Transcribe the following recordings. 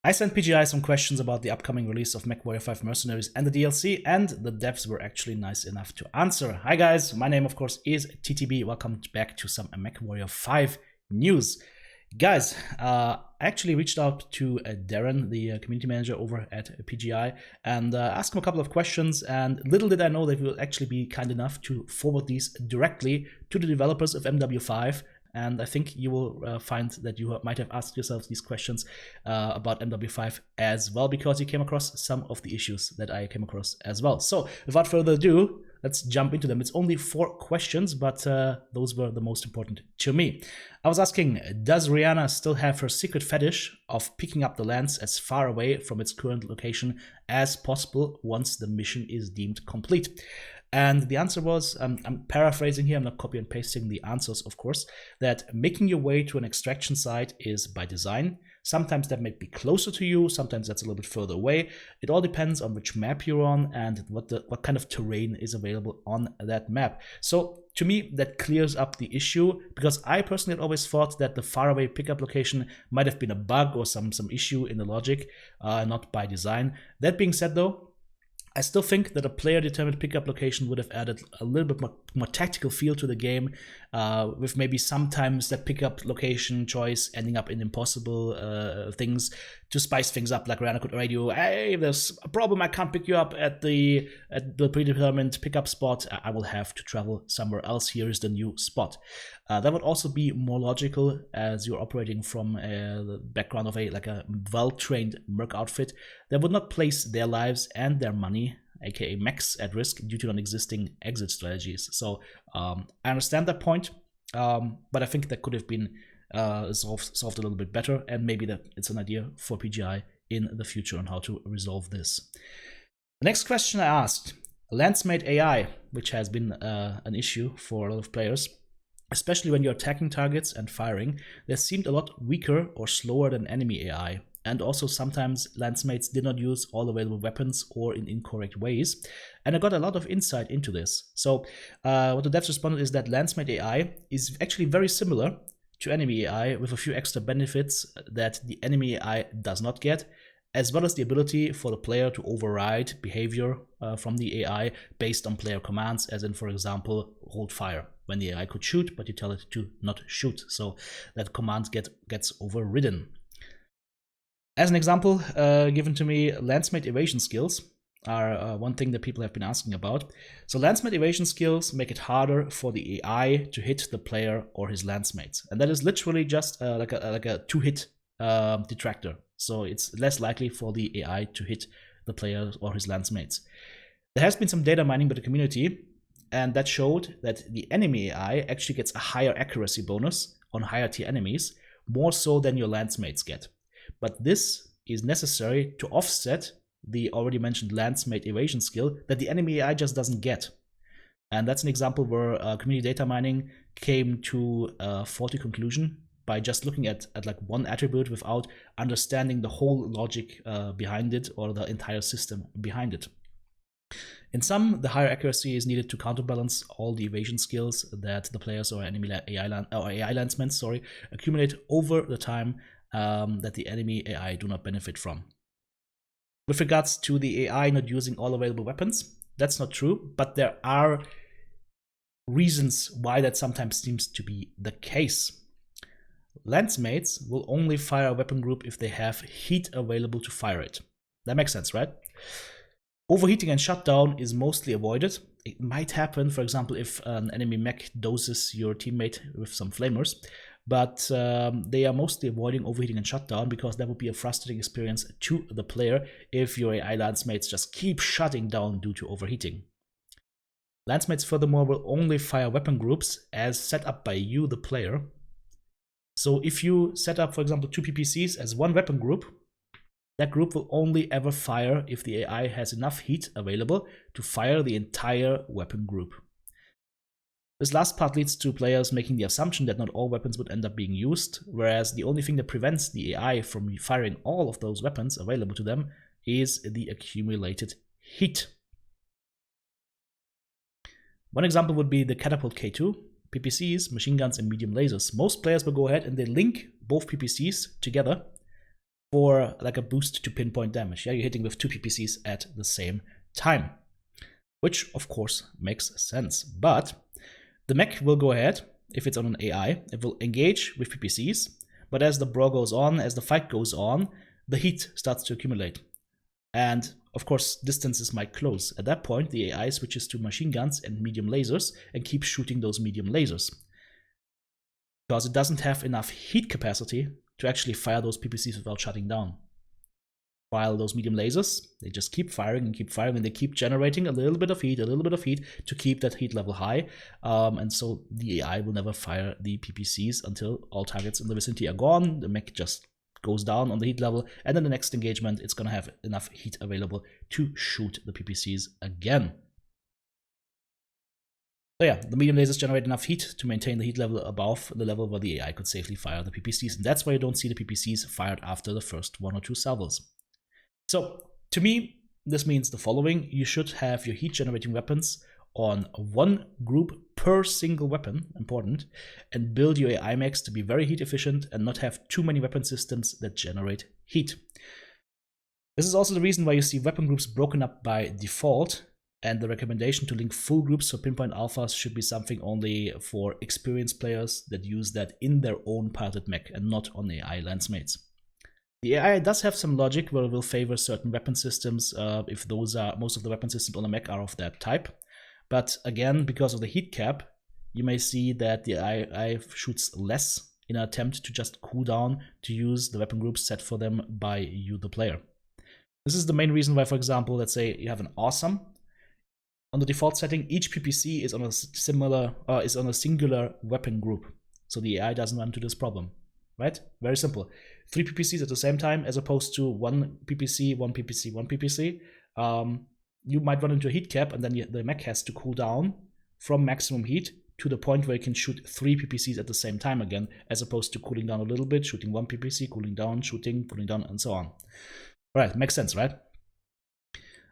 I sent PGI some questions about the upcoming release of Mechwarrior 5 Mercenaries and the DLC, and the devs were actually nice enough to answer. Hi guys, my name of course is TTB. Welcome back to some Mechwarrior 5 news. Guys, I actually reached out to Darren, the community manager over at PGI, and asked him a couple of questions, and little did I know that he will actually be kind enough to forward these directly to the developers of MW5. And I think you will find that you might have asked yourselves these questions about MW5 as well, because you came across some of the issues that I came across as well. So without further ado, let's jump into them. It's only 4 questions, but those were the most important to me. I was asking, does Rihanna still have her secret fetish of picking up the lands as far away from its current location as possible once the mission is deemed complete? And the answer was, I'm paraphrasing here, I'm not copy and pasting the answers, of course, that making your way to an extraction site is by design. Sometimes that might be closer to you, sometimes that's a little bit further away. It all depends on which map you're on and what kind of terrain is available on that map. So to me, that clears up the issue, because I personally had always thought that the faraway pickup location might have been a bug or some issue in the logic, not by design. That being said though, I still think that a player-determined pickup location would have added a little bit more tactical feel to the game, with maybe sometimes that pickup location choice ending up in impossible things to spice things up, like Rihanna could radio, hey, there's a problem, I can't pick you up at the predetermined pickup spot, I will have to travel somewhere else, here is the new spot. That would also be more logical, as you're operating from the background of a well-trained merc outfit that would not place their lives and their money, aka mechs, at risk due to non-existing exit strategies. So I understand that point, but I think that could have been solved a little bit better, and maybe that it's an idea for PGI in the future on how to resolve this. The next question I asked, Landsmate AI, which has been an issue for a lot of players, especially when you're attacking targets and firing, they seemed a lot weaker or slower than enemy AI. And also sometimes Landsmates did not use all available weapons or in incorrect ways. And I got a lot of insight into this. So what the devs responded is that Landsmate AI is actually very similar to enemy AI, with a few extra benefits that the enemy AI does not get, as well as the ability for the player to override behavior from the AI based on player commands, as in, for example, hold fire, when the AI could shoot, but you tell it to not shoot. So that command gets overridden. As an example given to me, Landsmate evasion skills are one thing that people have been asking about. So Landsmate evasion skills make it harder for the AI to hit the player or his Landsmates. And that is literally just like a 2-hit detractor. So it's less likely for the AI to hit the player or his Landsmates. There has been some data mining by the community, and that showed that the enemy AI actually gets a higher accuracy bonus on higher tier enemies, more so than your Landsmates get. But this is necessary to offset the already mentioned Landsmate evasion skill that the enemy AI just doesn't get. And that's an example where community data mining came to a faulty conclusion by just looking at like one attribute without understanding the whole logic behind it, or the entire system behind it. In some, the higher accuracy is needed to counterbalance all the evasion skills that the players or enemy AI Landsmen accumulate over the time that the enemy AI do not benefit from. With regards to the AI not using all available weapons, that's not true, but there are reasons why that sometimes seems to be the case. Landsmates will only fire a weapon group if they have heat available to fire it. That makes sense, right? Overheating and shutdown is mostly avoided. It might happen, for example, if an enemy mech doses your teammate with some flamers, but they are mostly avoiding overheating and shutdown, because that would be a frustrating experience to the player if your AI Landsmates just keep shutting down due to overheating. Landsmates furthermore will only fire weapon groups as set up by you, the player. So if you set up, for example, 2 PPCs as one weapon group, that group will only ever fire if the AI has enough heat available to fire the entire weapon group. This last part leads to players making the assumption that not all weapons would end up being used, whereas the only thing that prevents the AI from firing all of those weapons available to them is the accumulated heat. One example would be the Catapult K2, PPCs, machine guns, and medium lasers. Most players will go ahead and they link both PPCs together for like a boost to pinpoint damage. Yeah, you're hitting with 2 PPCs at the same time, which of course makes sense. But the mech will go ahead, if it's on an AI, it will engage with PPCs, but as the brawl goes on, as the fight goes on, the heat starts to accumulate. And of course, distances might close. At that point, the AI switches to machine guns and medium lasers and keeps shooting those medium lasers, because it doesn't have enough heat capacity to actually fire those PPCs without shutting down. While those medium lasers, they just keep firing, and they keep generating a little bit of heat to keep that heat level high. And so the AI will never fire the PPCs until all targets in the vicinity are gone. The mech just goes down on the heat level, and then the next engagement, it's going to have enough heat available to shoot the PPCs again. So yeah, the medium lasers generate enough heat to maintain the heat level above the level where the AI could safely fire the PPCs, and that's why you don't see the PPCs fired after the first 1 or 2 salvos. So to me, this means the following: you should have your heat generating weapons on one group per single weapon, important, and build your AI mechs to be very heat efficient and not have too many weapon systems that generate heat. This is also the reason why you see weapon groups broken up by default, and the recommendation to link full groups for pinpoint alphas should be something only for experienced players that use that in their own piloted mech and not on AI lancemates. The AI does have some logic where it will favor certain weapon systems if those are most of the weapon systems on a mech are of that type. But again, because of the heat cap, you may see that the AI shoots less in an attempt to just cool down to use the weapon groups set for them by you, the player. This is the main reason why, for example, let's say you have an awesome. On the default setting, each PPC is on a singular weapon group, so the AI doesn't run into this problem, right? Very simple. 3 PPCs at the same time, as opposed to 1 PPC, 1 PPC, 1 PPC. You might run into a heat cap, and then the mech has to cool down from maximum heat to the point where you can shoot 3 PPCs at the same time again, as opposed to cooling down a little bit, shooting 1 PPC, cooling down, shooting, cooling down, and so on. Right, makes sense, right?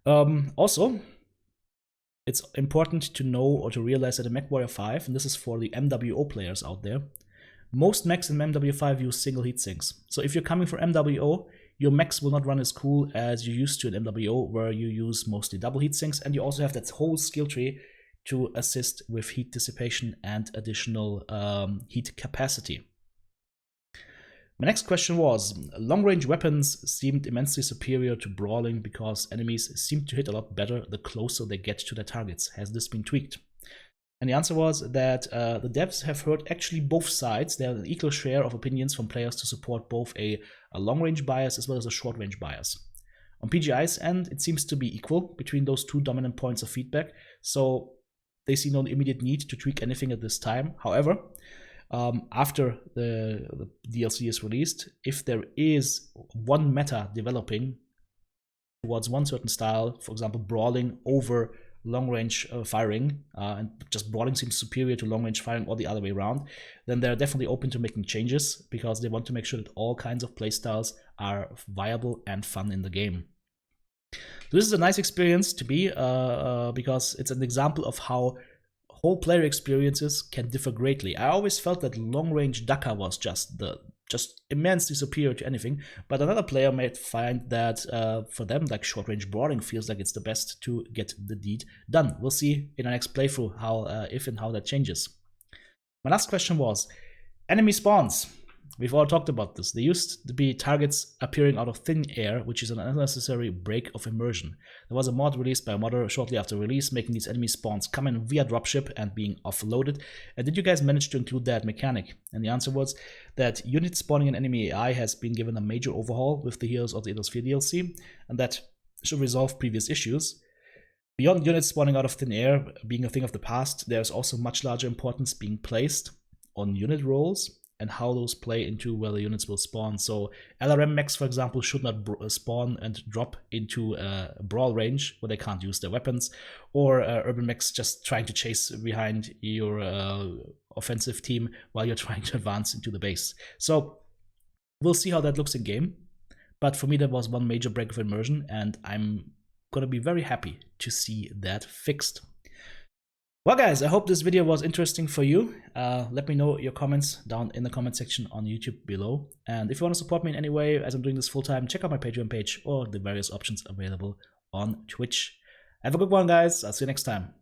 Also, it's important to know or to realize that in Mechwarrior 5, and this is for the MWO players out there, most mechs in MW5 use single heatsinks. So if you're coming for MWO, your mechs will not run as cool as you used to in MWO, where you use mostly double heatsinks, and you also have that whole skill tree to assist with heat dissipation and additional heat capacity. My next question was, long-range weapons seemed immensely superior to brawling because enemies seem to hit a lot better the closer they get to their targets. Has this been tweaked? And the answer was that the devs have heard actually both sides. They have an equal share of opinions from players to support both a long-range bias as well as a short-range bias. On PGI's end, it seems to be equal between those 2 dominant points of feedback, so they see no immediate need to tweak anything at this time. However, after the DLC is released, if there is one meta developing towards one certain style, for example, brawling over long-range firing, and just brawling seems superior to long-range firing or the other way around, then they're definitely open to making changes because they want to make sure that all kinds of playstyles are viable and fun in the game. So this is a nice experience to be, because it's an example of how whole player experiences can differ greatly. I always felt that long-range Dakar was just immensely superior to anything, but another player might find that for them, like short-range brawling feels like it's the best to get the deed done. We'll see in our next playthrough how if and how that changes. My last question was, enemy spawns. We've all talked about this. There used to be targets appearing out of thin air, which is an unnecessary break of immersion. There was a mod released by a modder shortly after release, making these enemy spawns come in via dropship and being offloaded. And did you guys manage to include that mechanic? And the answer was that units spawning an enemy AI has been given a major overhaul with the Heroes of the Atmosphere DLC, and that should resolve previous issues. Beyond units spawning out of thin air being a thing of the past, there's also much larger importance being placed on unit roles and how those play into where the units will spawn. So LRM mechs, for example, should not spawn and drop into brawl range where they can't use their weapons, or urban mechs just trying to chase behind your offensive team while you're trying to advance into the base. So we'll see how that looks in game, but for me that was one major break of immersion, and I'm gonna be very happy to see that fixed. Well, guys, I hope this video was interesting for you. Let me know your comments down in the comment section on YouTube below. And if you want to support me in any way as I'm doing this full time, check out my Patreon page or the various options available on Twitch. Have a good one, guys. I'll see you next time.